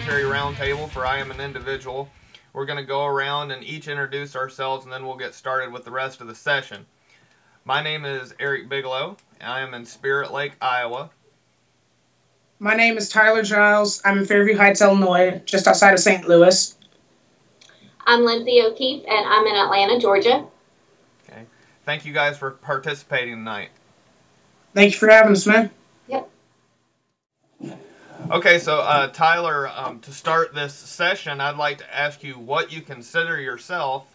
voluntary roundtable for I Am an Individual. We're going to go around and each introduce ourselves, and then we'll get started with the rest of the session. My name is Eric Bigelow, and I am in Spirit Lake, Iowa. My name is Tyler Giles. I'm in Fairview Heights, Illinois, just outside of St. Louis. I'm Lindsay O'Keefe, and I'm in Atlanta, Georgia. Okay. Thank you guys for participating tonight. Thank you for having us, man. Yep. Okay, so Tyler, to start this session, I'd like to ask you what you consider yourself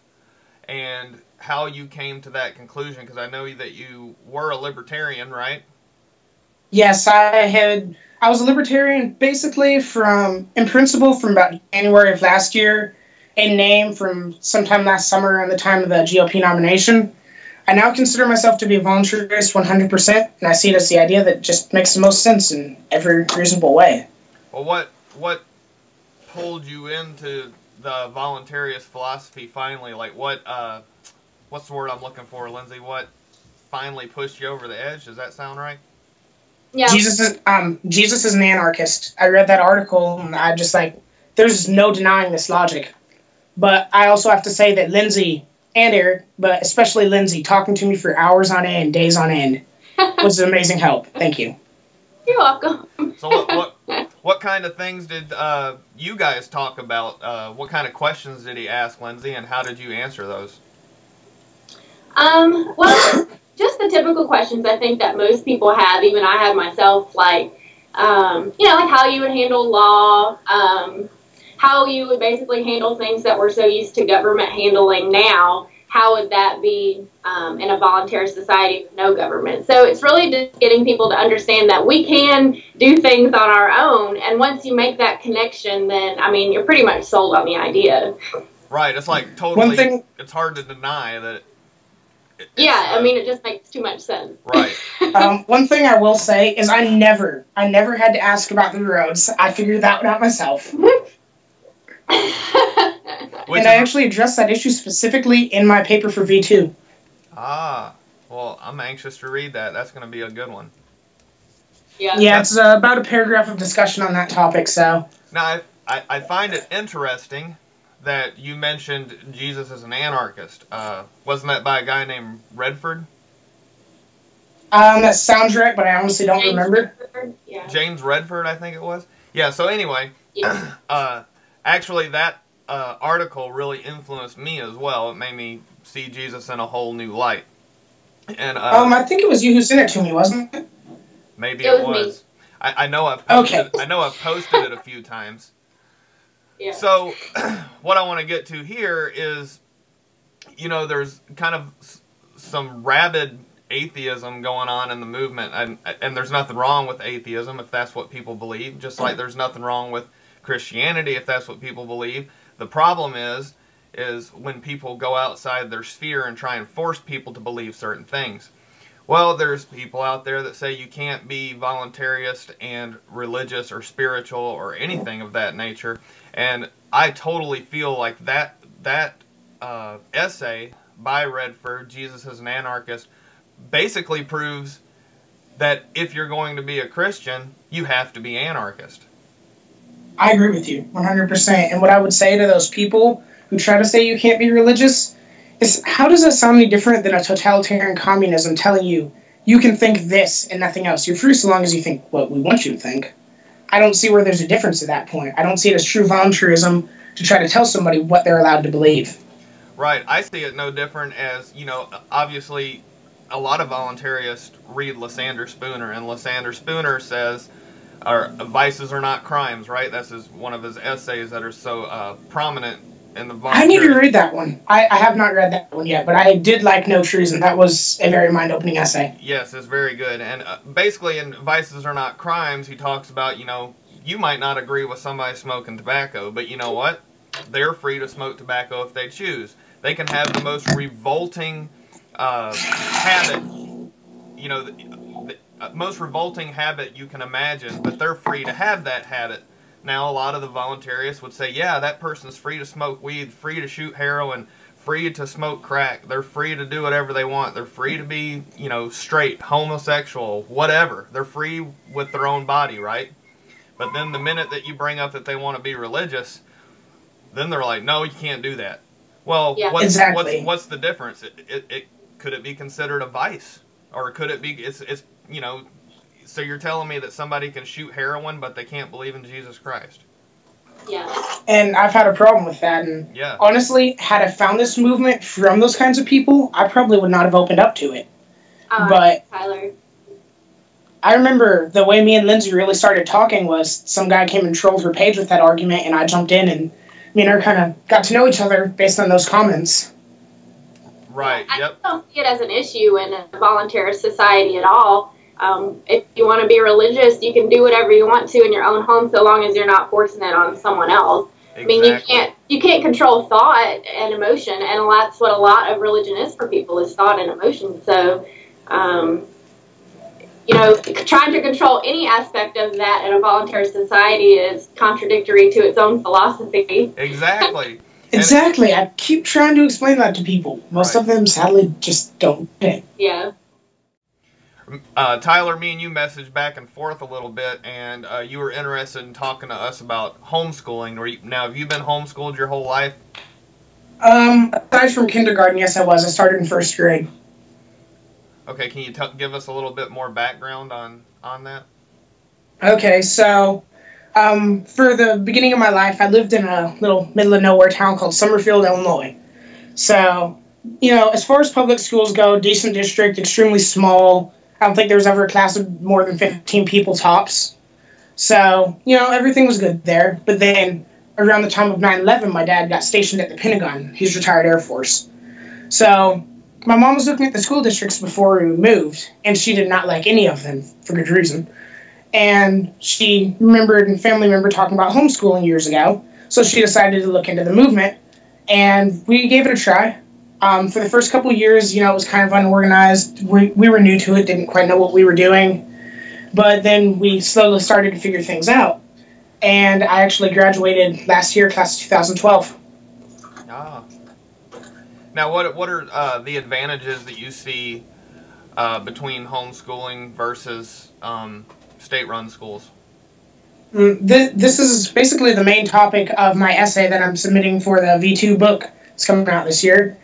and how you came to that conclusion, because I know that you were a libertarian, right? Yes, I was a libertarian basically in principle from about January of last year, in name from sometime last summer around the time of the GOP nomination. I now consider myself to be a voluntarist 100%, and I see it as the idea that just makes the most sense in every reasonable way. Well, what pulled you into the voluntarist philosophy finally? Like, what's the word I'm looking for, Lindsay? What finally pushed you over the edge? Does that sound right? Yeah. Jesus is an anarchist. I read that article, and I just there's no denying this logic. But I also have to say that Lindsay and Eric, but especially Lindsay, talking to me for hours on end, days on end, was an amazing help. Thank you. You're welcome. So what kind of things did you guys talk about? What kind of questions did he ask, Lindsay, and how did you answer those? Well, just the typical questions I think that most people have, even I have myself, like how you would handle law, how you would basically handle things that we're so used to government handling now. How would that be in a voluntary society with no government? So it's really just getting people to understand that we can do things on our own. And once you make that connection, then, I mean, you're pretty much sold on the idea. Right. It's like totally, it's hard to deny that. I mean, it just makes too much sense. Right. One thing I will say is I never had to ask about the roads. I figured that one out myself. And I actually addressed that issue specifically in my paper for V2. Ah, well, I'm anxious to read that. That's going to be a good one. Yeah, it's about a paragraph of discussion on that topic, so. Now, I find it interesting that you mentioned Jesus as an anarchist. Wasn't that by a guy named Redford? That sounds right, but I honestly don't remember. Redford? Yeah. James Redford, I think it was. Yeah, so anyway, Yeah. actually that article really influenced me as well. It made me see Jesus in a whole new light. And I think it was you who sent it to me, wasn't it? Maybe it was. I know I've posted, okay. I know I've posted it a few times. Yeah. So what I want to get to here is, there's kind of some rabid atheism going on in the movement, and there's nothing wrong with atheism if that's what people believe, just like there's nothing wrong with Christianity if that's what people believe. The problem is when people go outside their sphere and try and force people to believe certain things. Well, there's people out there that say you can't be voluntarist and religious or spiritual or anything of that nature, and I totally feel like that essay by Redford, Jesus as an Anarchist, basically proves that if you're going to be a Christian, you have to be anarchist. I agree with you 100%. And what I would say to those people who try to say you can't be religious is, how does that sound any different than a totalitarian communism telling you you can think this and nothing else? You're free so long as you think what we want you to think. I don't see where there's a difference at that point. I don't see it as true voluntarism to try to tell somebody what they're allowed to believe. Right. I see it no different as, obviously a lot of voluntarists read Lysander Spooner, and Lysander Spooner says, vices are not crimes, right? That's one of his essays that are so prominent in the voluntary. I need to read that one. I have not read that one yet, but I did like No Treason. That was a very mind-opening essay. Yes, it's very good. And basically in Vices Are Not Crimes, he talks about, you might not agree with somebody smoking tobacco, but you know what? They're free to smoke tobacco if they choose. They can have the most revolting habit, the most revolting habit you can imagine, but they're free to have that habit. Now, a lot of the voluntarists would say, yeah, that person's free to smoke weed, free to shoot heroin, free to smoke crack. They're free to do whatever they want. They're free to be, straight, homosexual, whatever. They're free with their own body, right? But then the minute that you bring up that they want to be religious, then they're like, no, you can't do that. Well, what's the difference? Could it be considered a vice? Or could it be, it's you know, so you're telling me that somebody can shoot heroin, but they can't believe in Jesus Christ? Yeah. And I've had a problem with that. And honestly, had I found this movement from those kinds of people, I probably would not have opened up to it. But Tyler, I remember the way me and Lindsay really started talking was some guy came and trolled her page with that argument, and I jumped in, and me and her kind of got to know each other based on those comments. Right, yep. I don't see it as an issue in a voluntarist society at all. If you want to be religious, you can do whatever you want to in your own home, so long as you're not forcing it on someone else. Exactly. I mean, you can't control thought and emotion, and that's what a lot of religion is for people, is thought and emotion. So, you know, trying to control any aspect of that in a voluntary society is contradictory to its own philosophy. Exactly. Exactly. I keep trying to explain that to people. Most of them, sadly, just don't get it. Yeah. Tyler, me and you messaged back and forth a little bit, and you were interested in talking to us about homeschooling. Now, have you been homeschooled your whole life? Aside from kindergarten, yes, I was. I started in first grade. Okay, can you give us a little bit more background on that? Okay, so for the beginning of my life, I lived in a little middle-of-nowhere town called Summerfield, Illinois. So, you know, as far as public schools go, decent district, extremely small. I don't think there was ever a class of more than 15 people tops. So, you know, everything was good there. But then, around the time of 9/11, my dad got stationed at the Pentagon. He's retired Air Force. So, my mom was looking at the school districts before we moved, and she did not like any of them, for good reason. And she remembered and family member talking about homeschooling years ago, so she decided to look into the movement, and we gave it a try. For the first couple of years, you know, it was kind of unorganized. We were new to it, didn't quite know what we were doing, but then we slowly started to figure things out. And I actually graduated last year, class of 2012. Ah. Now, what are the advantages that you see between homeschooling versus state-run schools? This is basically the main topic of my essay that I'm submitting for the V2 book. It's coming out this year.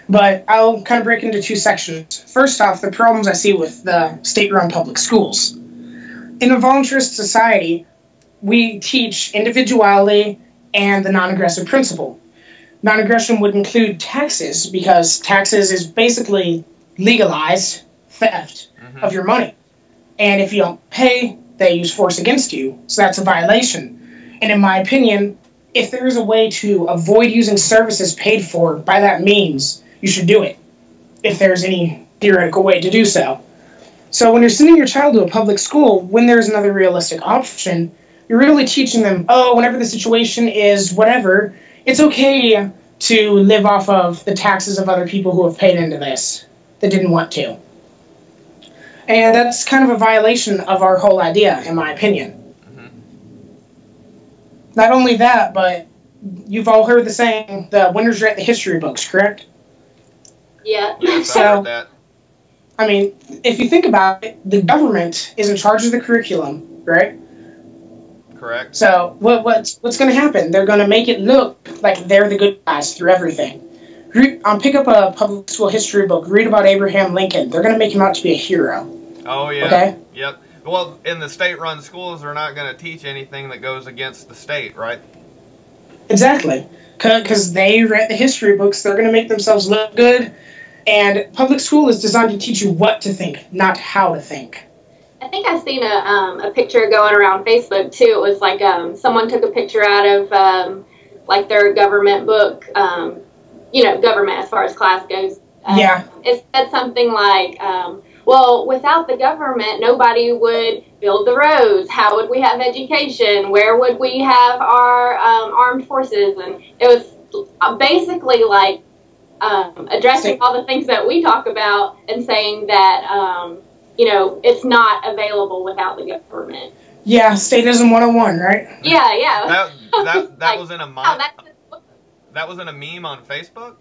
But I'll kind of break into two sections. First off, the problems I see with the state-run public schools. In a voluntarist society, we teach individuality and the non-aggressive principle. Non-aggression would include taxes, because taxes is basically legalized theft of your money. And if you don't pay, they use force against you. So that's a violation. And in my opinion, if there is a way to avoid using services paid for by that means, you should do it, if there's any theoretical way to do so. So when you're sending your child to a public school, when there's another realistic option, you're really teaching them, oh, whenever the situation is whatever, it's okay to live off of the taxes of other people who have paid into this that didn't want to. And that's kind of a violation of our whole idea, in my opinion. Not only that, but you've all heard the saying, the winners write the history books, correct? Yeah. Yes, I heard that. I mean, if you think about it, the government is in charge of the curriculum, right? Correct. So what's going to happen? They're going to make it look like they're the good guys through everything. Pick up a public school history book, read about Abraham Lincoln. They're going to make him out to be a hero. Oh, yeah. Okay? Yep. Well, in the state-run schools, they're not going to teach anything that goes against the state, right? Exactly. Because they read the history books, they're going to make themselves look good. And public school is designed to teach you what to think, not how to think. I think I've seen a picture going around Facebook, too. It was like someone took a picture out of, like, their government book, you know, government as far as class goes. Yeah. It said something like, well, without the government, nobody would build the roads. How would we have education? Where would we have our armed forces? And it was basically like addressing all the things that we talk about and saying that, you know, it's not available without the government. Yeah, statism 101, right? Yeah, yeah. That like, was in a that was in a meme on Facebook?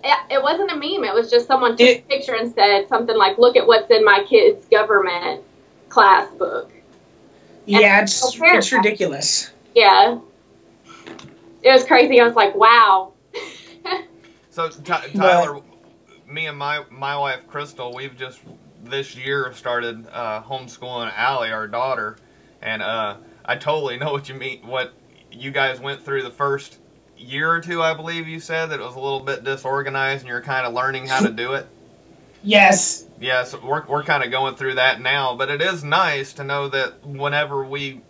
Yeah, it wasn't a meme. It was just someone took a picture and said something like, look at what's in my kid's government class book. Yeah, it's ridiculous. Yeah. It was crazy. I was like, wow. So, Tyler, me and my wife, Crystal, we've just this year started homeschooling Allie, our daughter. And I totally know what you mean, what you guys went through the first year or two, I believe you said, that it was a little bit disorganized and you're kind of learning how to do it. Yes. Yeah, so we're kind of going through that now, but it is nice to know that whenever we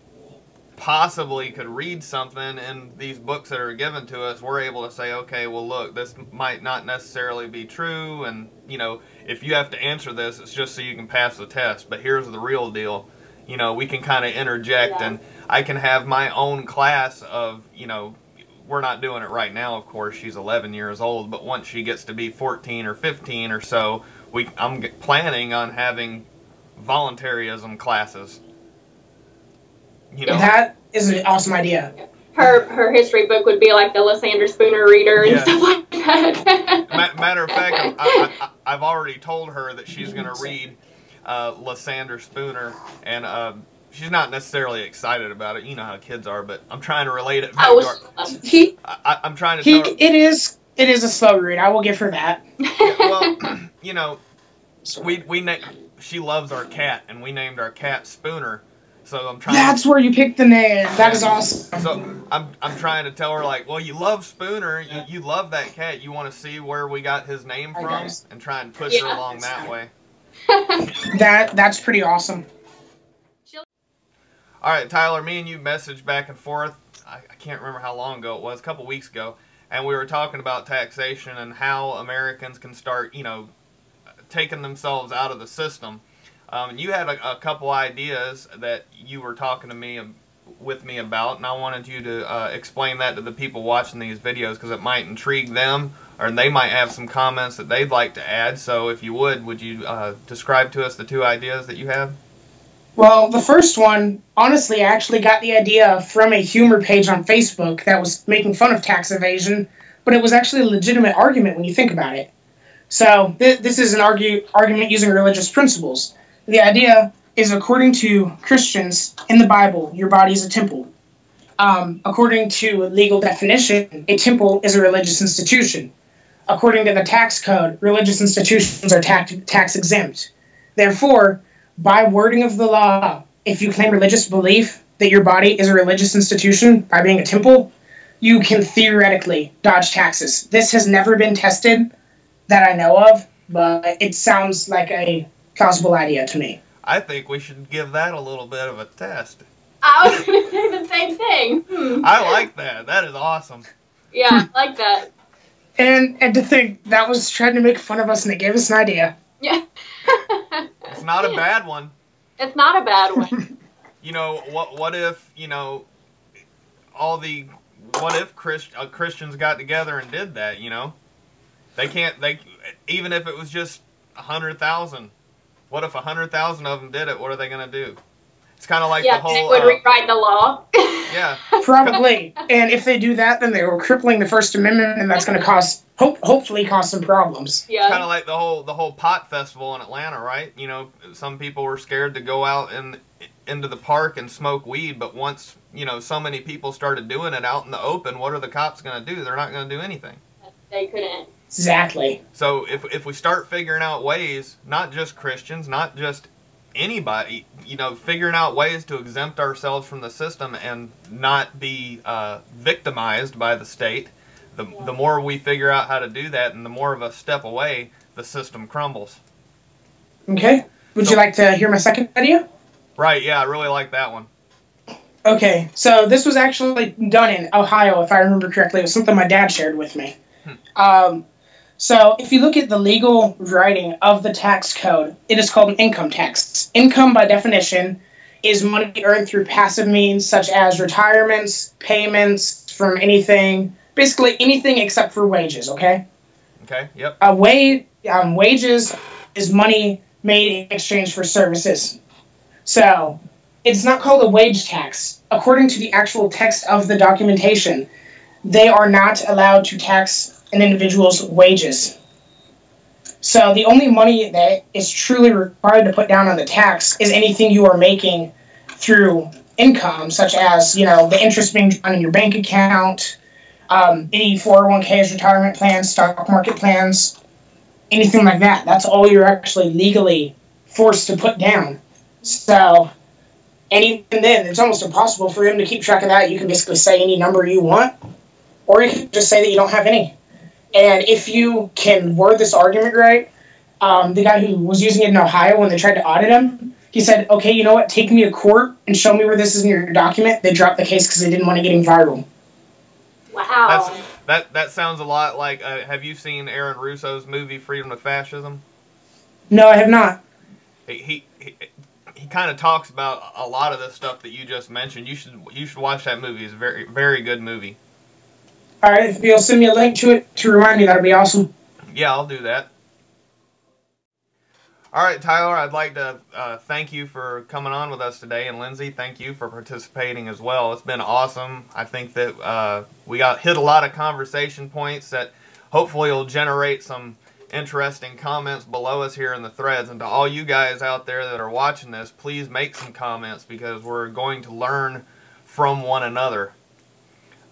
possibly could read something in these books that are given to us, we're able to say, okay, well, look, this might not necessarily be true, and, you know, if you have to answer this, it's just so you can pass the test, but here's the real deal. You know, we can kind of interject, and I can have my own class of, you know, we're not doing it right now, of course, she's 11 years old, but once she gets to be 14 or 15 or so, I'm planning on having voluntarism classes. You know, that is an awesome idea. Her history book would be like the Lysander Spooner reader and stuff like that. Matter of fact, I've already told her that she's going to read Lysander Spooner, and she's not necessarily excited about it. You know how kids are, but I'm trying to relate it back to her. I'm trying to tell her. It is a slow read. I will give her that. Yeah, well, you know, she loves our cat, and we named our cat Spooner. So I'm trying. That's where you picked the name. That is awesome. So I'm trying to tell her, like, well, you love Spooner, you love that cat. You want to see where we got his name from, and try and push her along that way. That's pretty awesome. All right, Tyler, me and you messaged back and forth. I can't remember how long ago it was, a couple weeks ago, and we were talking about taxation and how Americans can start, you know, taking themselves out of the system. You had a couple ideas that you were talking to with me about, and I wanted you to explain that to the people watching these videos, because it might intrigue them, or they might have some comments that they'd like to add. So if you would you describe to us the two ideas that you have? Well, the first one, honestly, I actually got the idea from a humor page on Facebook that was making fun of tax evasion, but it was actually a legitimate argument when you think about it. So this is an argument using religious principles. The idea is, according to Christians in the Bible, your body is a temple. According to legal definition, a temple is a religious institution. According to the tax code, religious institutions are tax exempt. Therefore, by wording of the law, if you claim religious belief that your body is a religious institution by being a temple, you can theoretically dodge taxes. This has never been tested that I know of, but it sounds like a plausible idea to me. I think we should give that a little bit of a test. I was going to say the same thing. I like that. That is awesome. Yeah, I like that. And to think that was trying to make fun of us and it gave us an idea. Yeah. It's not a bad one. It's not a bad one. You know, what if, you know, what if Christians got together and did that, you know? Even if it was just 100,000. What if 100,000 of them did it? What are they going to do? It's kind of like the whole... they would rewrite the law. Yeah. Probably. And if they do that, then they were crippling the First Amendment, and that's going to hopefully cause some problems. Yeah. It's kind of like the whole pot festival in Atlanta, right? You know, some people were scared to go out into the park and smoke weed, but once, you know, so many people started doing it out in the open, what are the cops going to do? They're not going to do anything. They couldn't. Exactly. So if we start figuring out ways, not just Christians, not just anybody, you know, figuring out ways to exempt ourselves from the system and not be victimized by the state, the more we figure out how to do that, and the more of us step away, the system crumbles. Okay. Would you like to hear my second idea? Right, yeah, I really like that one. Okay, so this was actually done in Ohio, if I remember correctly. It was something my dad shared with me. So if you look at the legal writing of the tax code, it is called an income tax. Income, by definition, is money earned through passive means such as retirements, payments from anything, basically anything except for wages, okay? Okay, yep. Wages is money made in exchange for services. So it's not called a wage tax. According to the actual text of the documentation, they are not allowed to tax an individual's wages. So the only money that is truly required to put down on the tax is anything you are making through income, such as, the interest being drawn in your bank account, any 401ks, retirement plans, stock market plans, anything like that. That's all you're actually legally forced to put down. So, and even then, it's almost impossible for them to keep track of that. You can basically say any number you want, or you can just say that you don't have any. And if you can word this argument right, the guy who was using it in Ohio when they tried to audit him, he said, okay, you know what, take me to court and show me where this is in your document. They dropped the case because they didn't want to get him viral. Wow. That sounds a lot like, have you seen Aaron Russo's movie Freedom to Fascism? No, I have not. He kind of talks about a lot of this stuff that you just mentioned. You should watch that movie. It's a very, very good movie. All right, if you'll send me a link to it to remind me, that would be awesome. Yeah, I'll do that. All right, Tyler, I'd like to thank you for coming on with us today, and Lindsay, thank you for participating as well. It's been awesome. I think that we hit a lot of conversation points that hopefully will generate some interesting comments below us here in the threads. And to all you guys out there that are watching this, please make some comments because we're going to learn from one another.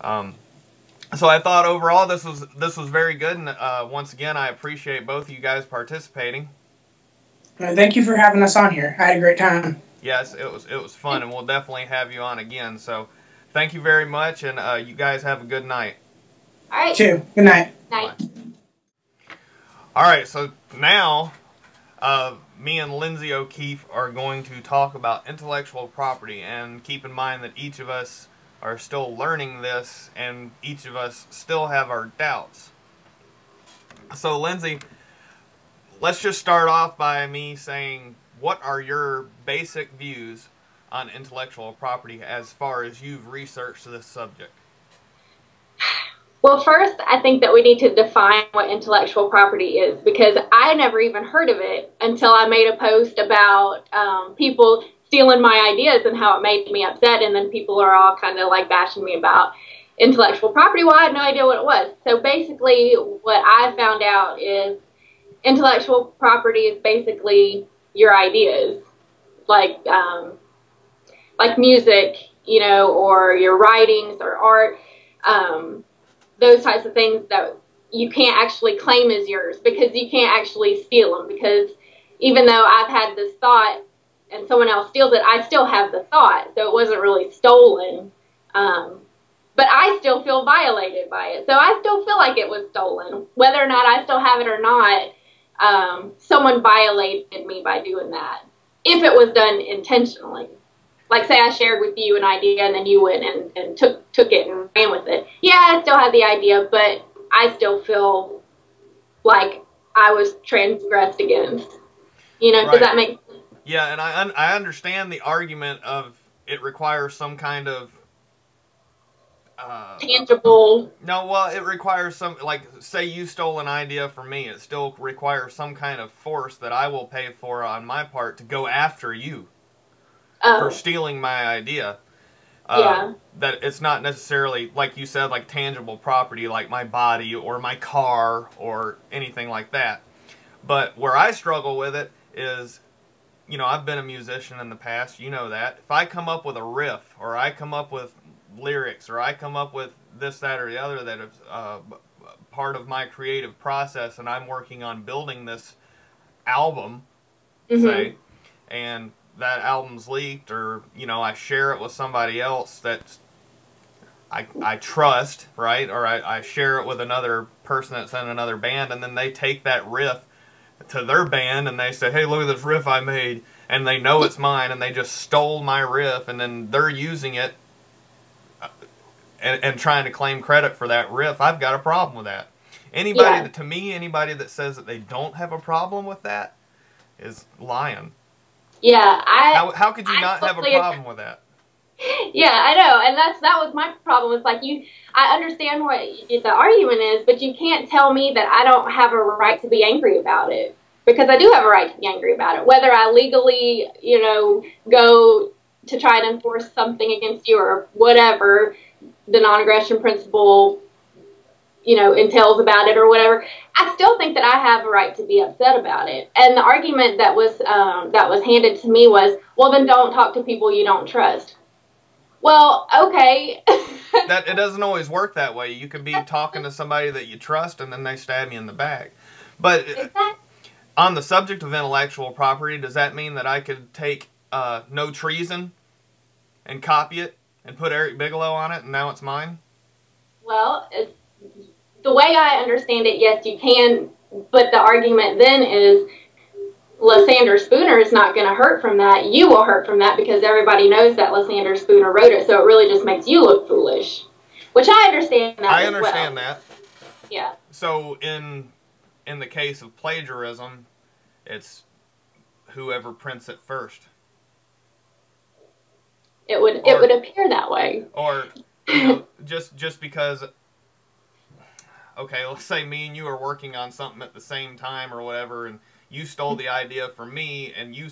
So I thought overall this was very good, and once again I appreciate both of you guys participating. Thank you for having us on here. I had a great time. Yes, it was fun, and we'll definitely have you on again. So thank you very much, and you guys have a good night. All right. You too. Good night. Night. Bye. All right, so now me and Lindsay O'Keefe are going to talk about intellectual property, and keep in mind that each of us are still learning this, and each of us still have our doubts. So Lindsay, let's just start off by me saying, what are your basic views on intellectual property as far as you've researched this subject? Well, first, I think that we need to define what intellectual property is, because I never even heard of it until I made a post about people stealing my ideas and how it made me upset, and then people are all kind of like bashing me about intellectual property. Well, I had no idea what it was. So basically what I found out is intellectual property is basically your ideas, like music, or your writings or art, those types of things that you can't actually claim as yours because you can't actually steal them. Because even though I've had this thought and someone else steals it, I still have the thought, so it wasn't really stolen. But I still feel violated by it, so I still feel like it was stolen, whether or not I still have it or not. Someone violated me by doing that, if it was done intentionally. Like, say I shared with you an idea and then you went and took it and ran with it. Yeah, I still had the idea, but I still feel like I was transgressed against. Right. Does that make sense? Yeah, and I understand the argument of it requires some kind of tangible. No, well, it requires some, like, say you stole an idea from me, it still requires some kind of force that I will pay for on my part to go after you for stealing my idea. Yeah. That it's not necessarily, like you said, like tangible property, like my body or my car or anything like that. But where I struggle with it is, I've been a musician in the past, you know that. If I come up with a riff, or I come up with lyrics, or I come up with this, that, or the other that is part of my creative process, and I'm working on building this album, say, and that album's leaked, or, I share it with somebody else that I trust, right? Or I share it with another person that's in another band, and then they take that riff to their band, and they say, hey, look at this riff I made, and they know it's mine, and they just stole my riff, and then they're using it and trying to claim credit for that riff. I've got a problem with that. Anybody that says that they don't have a problem with that is lying. Yeah, how could you not have a problem with that? Yeah, I know, and that was my problem. It's like I understand what the argument is, but you can't tell me that I don't have a right to be angry about it, because I do have a right to be angry about it. Whether I legally, go to try and enforce something against you or whatever the non-aggression principle, entails about it or whatever, I still think that I have a right to be upset about it. And the argument that was handed to me was, well, then don't talk to people you don't trust. Well, okay. That it doesn't always work that way. You can be talking to somebody that you trust, and then they stab you in the back. But on the subject of intellectual property, does that mean that I could take No Treason and copy it and put Eric Bigelow on it, and now it's mine? Well, the way I understand it, yes, you can. But the argument then is Lysander Spooner is not going to hurt from that. You will hurt from that because everybody knows that Lysander Spooner wrote it, so it really just makes you look foolish. Which I understand that I understand that. Yeah. So in the case of plagiarism, it's whoever prints it first. It would appear that way. Or you know, just because, okay, let's say me and you are working on something at the same time or whatever, and you stole the idea from me, and you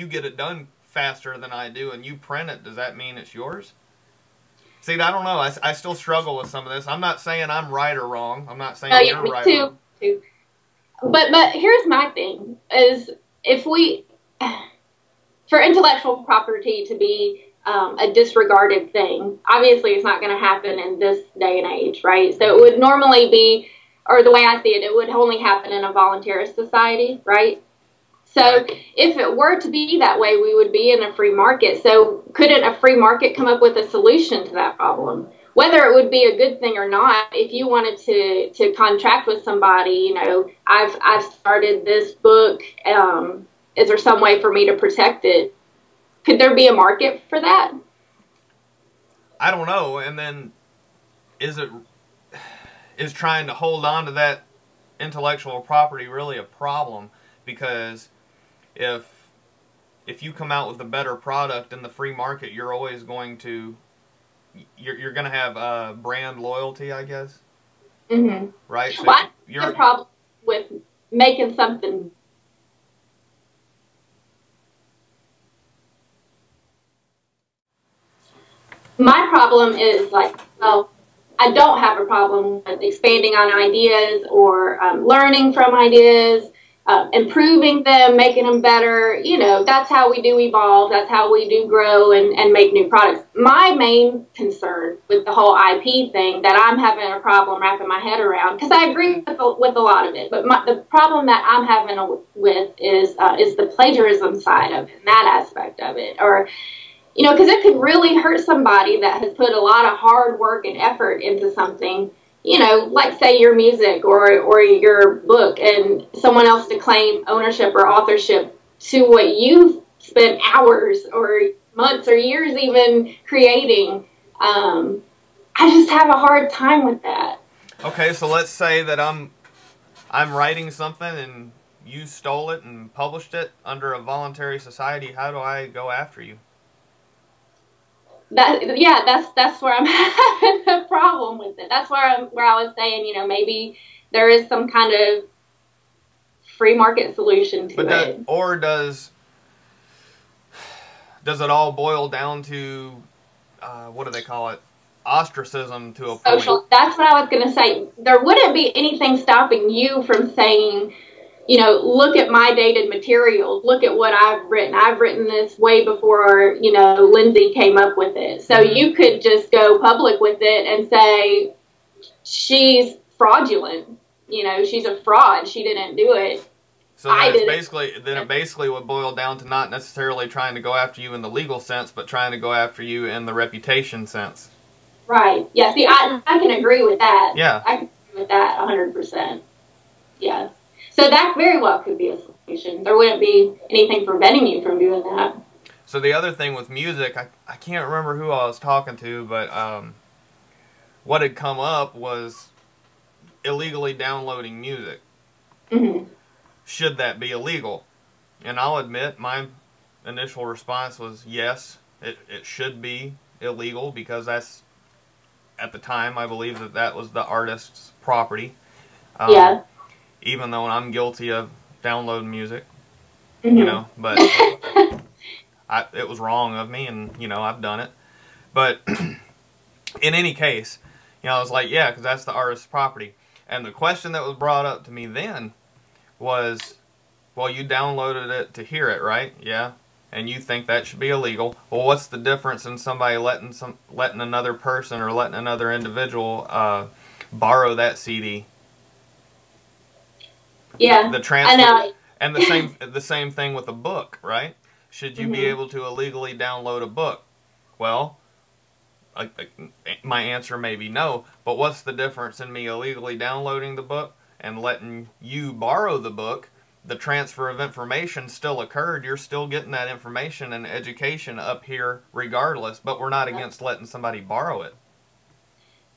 get it done faster than I do, and you print it. Does that mean it's yours? See, I don't know. I still struggle with some of this. I'm not saying I'm right or wrong. I'm not saying you're right or wrong. Too. But here's my thing: is if we, for intellectual property to be a disregarded thing, obviously it's not going to happen in this day and age, right? So it would normally be, or the way I see it, it would only happen in a voluntarist society, right? So if it were to be that way, we would be in a free market. So couldn't a free market come up with a solution to that problem? Whether it would be a good thing or not, if you wanted to contract with somebody, you know, I've started this book, is there some way for me to protect it? Could there be a market for that? I don't know. And then is trying to hold on to that intellectual property really a problem? Because if you come out with a better product in the free market, you're always going to you're going to have brand loyalty, I guess. Mm-hmm. Right? So well, the problem with making something. My problem is well, I don't have a problem with expanding on ideas or learning from ideas, improving them, making them better. You know, that's how we do evolve. That's how we do grow and make new products. My main concern with the whole IP thing that I'm having a problem wrapping my head around, because I agree with a lot of it, but the problem that I'm having with is the plagiarism side of it, and that aspect of it. Or, you know, because it could really hurt somebody that has put a lot of hard work and effort into something, you know, like say your music or your book, and someone else to claim ownership or authorship to what you've spent hours or months or years even creating. I just have a hard time with that. Okay, so let's say that I'm writing something and you stole it and published it under a voluntary society. How do I go after you? That's where I'm having a problem with it. That's where I was saying, you know, maybe there is some kind of free market solution to it. Or does it all boil down to what do they call it? Ostracism to a point. Social. That's what I was going to say. There wouldn't be anything stopping you from saying, you know, look at my dated materials. Look at what I've written. I've written this way before, you know, Lindsay came up with it. So you could just go public with it and say, she's fraudulent. You know, she's a fraud. She didn't do it. So it basically would boil down to not necessarily trying to go after you in the legal sense, but trying to go after you in the reputation sense. Right. Yeah. See, I can agree with that. Yeah. I can agree with that 100%. Yeah. So that very well could be a solution. There wouldn't be anything preventing you from doing that. So the other thing with music, I can't remember who I was talking to, but what had come up was illegally downloading music. Mm-hmm. Should that be illegal? And I'll admit, my initial response was yes, it should be illegal, because that's, at the time, I believe that was the artist's property. Yeah. Even though I'm guilty of downloading music, mm-hmm. you know, but it was wrong of me, and, you know, I've done it. But in any case, you know, I was like, yeah, because that's the artist's property. And the question that was brought up to me then was, well, you downloaded it to hear it, right? Yeah. and you think that should be illegal. Well, what's the difference in somebody letting another person or letting another individual borrow that CD? Yeah, the transfer, I know. and the same thing with a book, right? Should you be able to illegally download a book? Well, my answer may be no, but what's the difference in me illegally downloading the book and letting you borrow the book? The transfer of information still occurred. You're still getting that information and education up here regardless, but we're not against letting somebody borrow it.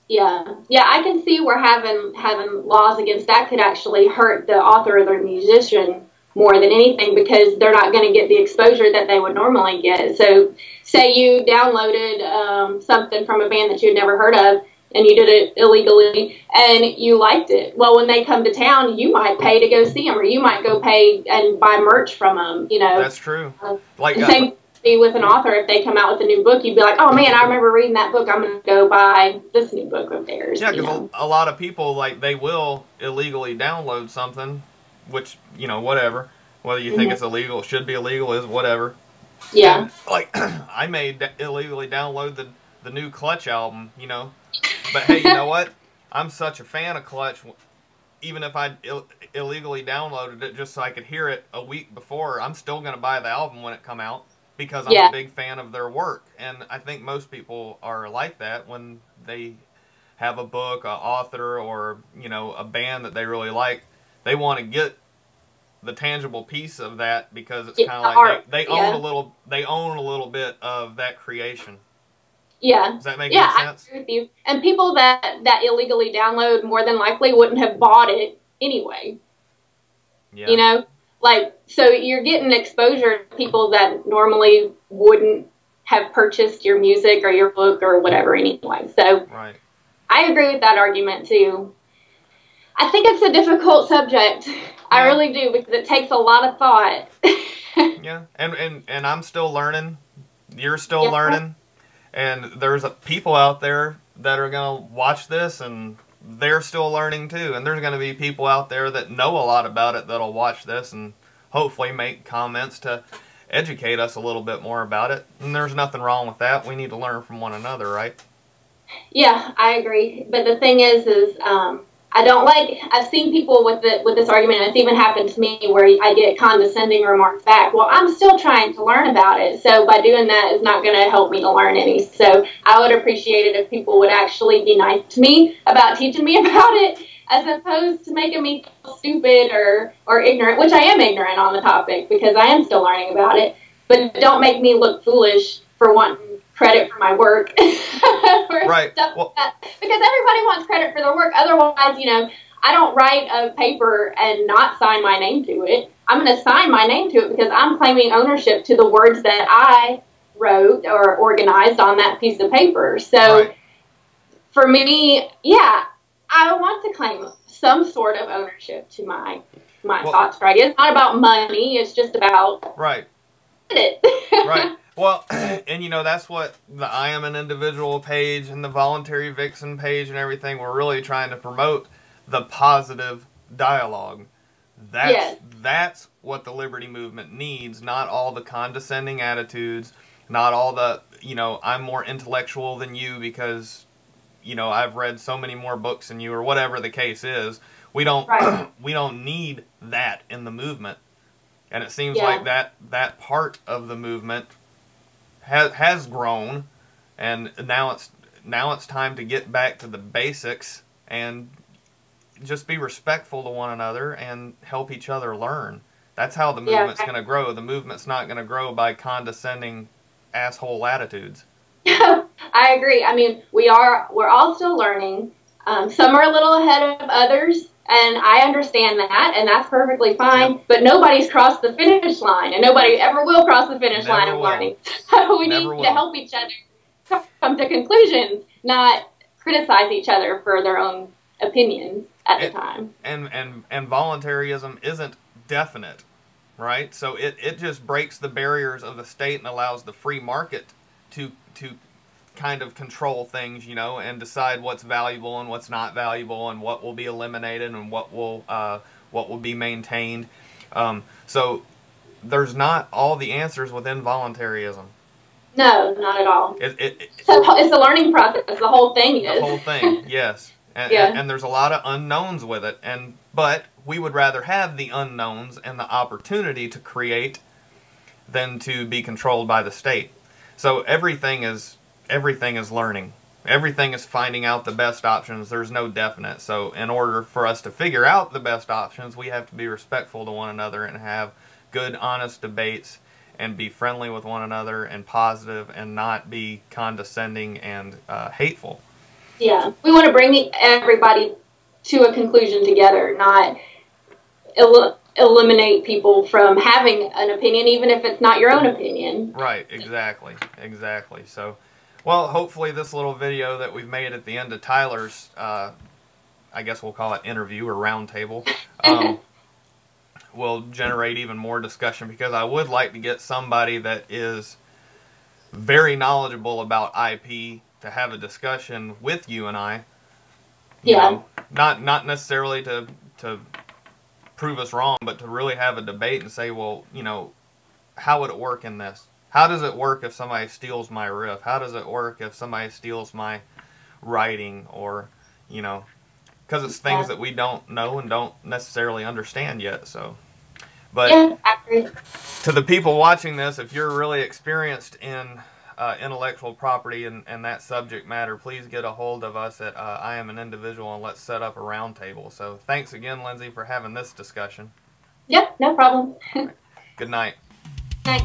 Yeah, I can see where having laws against that could actually hurt the author or the musician more than anything, because they're not going to get the exposure that they would normally get. So say you downloaded something from a band that you'd never heard of, and you did it illegally, and you liked it. Well, when they come to town, you might pay to go see them, or you might go pay and buy merch from them, you know. That's true. Same thing with an author. If they come out with a new book, you'd be like, oh man, I remember reading that book. I'm going to go buy this new book of theirs. Yeah, because a lot of people, like, they will illegally download something, which, you know, whatever. Whether you think it's illegal, should be illegal, is whatever. Yeah. And, like, I may illegally download the new Clutch album, you know. But hey, you know what? I'm such a fan of Clutch. Even if I illegally downloaded it just so I could hear it a week before, I'm still going to buy the album when it come out, because I'm a big fan of their work. And I think most people are like that when they have a book, an author, or, you know, a band that they really like. They want to get the tangible piece of that, because it's kind of like they own a little bit of that creation. Yeah. Does that make any sense? I agree with you. And people that illegally download more than likely wouldn't have bought it anyway. Yeah. You know? Like, so you're getting exposure to people that normally wouldn't have purchased your music or your book or whatever anyway. So right. I agree with that argument too. I think it's a difficult subject. Yeah. I really do, because it takes a lot of thought. Yeah. And I'm still learning. You're still learning. And there's people out there that are going to watch this, and they're still learning too. And there's going to be people out there that know a lot about it that'll watch this and hopefully make comments to educate us a little bit more about it. And there's nothing wrong with that. We need to learn from one another, right? Yeah, I agree. But the thing is I've seen people with this argument, and it's even happened to me, where I get condescending remarks back. Well, I'm still trying to learn about it, so by doing that is not going to help me to learn any. So I would appreciate it if people would actually be nice to me about teaching me about it, as opposed to making me feel stupid or ignorant, which I am ignorant on the topic, because I am still learning about it. But don't make me look foolish for wanting credit for my work. Right. Stuff like that. Because everybody wants credit for their work. Otherwise, you know, I don't write a paper and not sign my name to it. I'm going to sign my name to it because I'm claiming ownership to the words that I wrote or organized on that piece of paper. So for me, yeah, I want to claim some sort of ownership to my thoughts or ideas. It's not about money. It's just about it. Right. Well, and you know, that's what the I Am an Individual page and the Voluntary Vixen page and everything, we're really trying to promote the positive dialogue. That's what the liberty movement needs, not all the condescending attitudes, not all the, you know, I'm more intellectual than you because, you know, I've read so many more books than you, or whatever the case is. We don't we don't need that in the movement. And it seems like that part of the movement has grown, and now it's time to get back to the basics and just be respectful to one another and help each other learn. That's how the movement's going to grow. The movement's not going to grow by condescending asshole attitudes. I agree. I mean, we're all still learning. Some are a little ahead of others, and I understand that, and that's perfectly fine. Yep. But nobody's crossed the finish line, and nobody ever will cross the finish line of learning. So we need to help each other come to conclusions, not criticize each other for their own opinions at the time. And voluntarism isn't definite, right? So it just breaks the barriers of the state and allows the free market to kind of control things, you know, and decide what's valuable and what's not valuable, and what will be eliminated and what will be maintained. So there's not all the answers within voluntarism. No, not at all. So it's a learning process. The whole thing is. The whole thing, yes. And, and there's a lot of unknowns with it. But we would rather have the unknowns and the opportunity to create than to be controlled by the state. So everything is learning. Everything is finding out the best options. There's no definite. So in order for us to figure out the best options, we have to be respectful to one another and have good, honest debates and be friendly with one another and positive and not be condescending and hateful. Yeah, we want to bring everybody to a conclusion together, not eliminate people from having an opinion, even if it's not your own opinion. Right, exactly, exactly. So, well, hopefully this little video that we've made at the end of Tyler's, I guess we'll call it interview or roundtable, will generate even more discussion, because I would like to get somebody that is very knowledgeable about IP to have a discussion with you and I. You know, not necessarily to prove us wrong, but to really have a debate and say, well, you know, how would it work in this? How does it work if somebody steals my riff? How does it work if somebody steals my writing? Or, you know, because it's things that we don't know and don't necessarily understand yet. So, but to the people watching this, if you're really experienced in intellectual property and that subject matter, please get a hold of us at I Am an Individual, and let's set up a roundtable. So thanks again, Lindsay, for having this discussion. Yep, no problem. Good night. Night.